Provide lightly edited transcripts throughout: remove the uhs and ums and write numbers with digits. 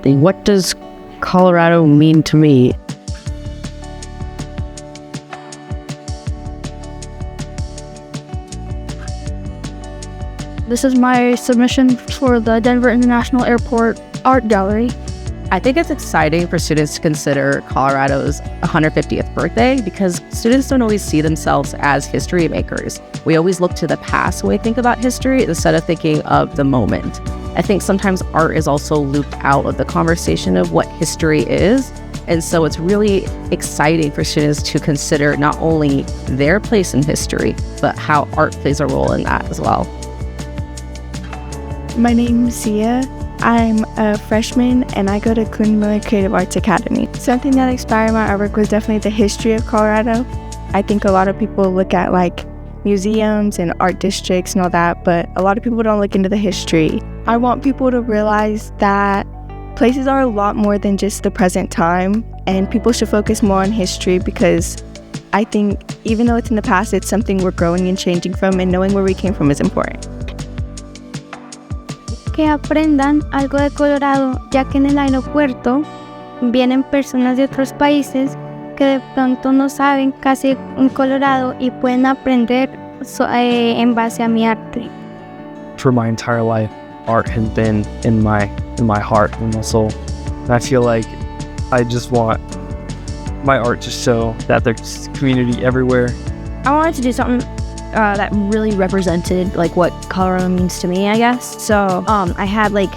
What does Colorado mean to me? This is my submission for the Denver International Airport Art Gallery. I think it's exciting for students to consider Colorado's 150th birthday because students don't always see themselves as history makers. We always look to the past when we think about history instead of thinking of the moment. I think sometimes art is also looped out of the conversation of what history is. And so it's really exciting for students to consider not only their place in history, but how art plays a role in that as well. My name's Sia. I'm a freshman and I go to Cluny Miller Creative Arts Academy. Something that inspired my artwork was definitely the history of Colorado. I think a lot of people look at like museums and art districts and all that, but a lot of people don't look into the history. I want people to realize that places are a lot more than just the present time, and people should focus more on history because I think even though it's in the past, it's something we're growing and changing from, and knowing where we came from is important. Que aprendan algo de Colorado, ya que en el aeropuerto vienen personas de otros países que de pronto no saben casi en Colorado y pueden aprender en base a mi arte. For my entire life, art has been in my heart and my soul. And I feel like I just want my art to show that there's community everywhere. I wanted to do something that really represented like what Colorado means to me, I guess. So I had like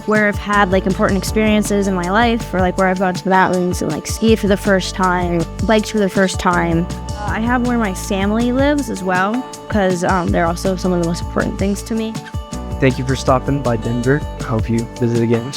where I've had like important experiences in my life, or like where I've gone to the mountains and like skied for the first time, biked for the first time. I have where my family lives as well, because they're also some of the most important things to me. Thank you for stopping by Denver. I hope you visit again.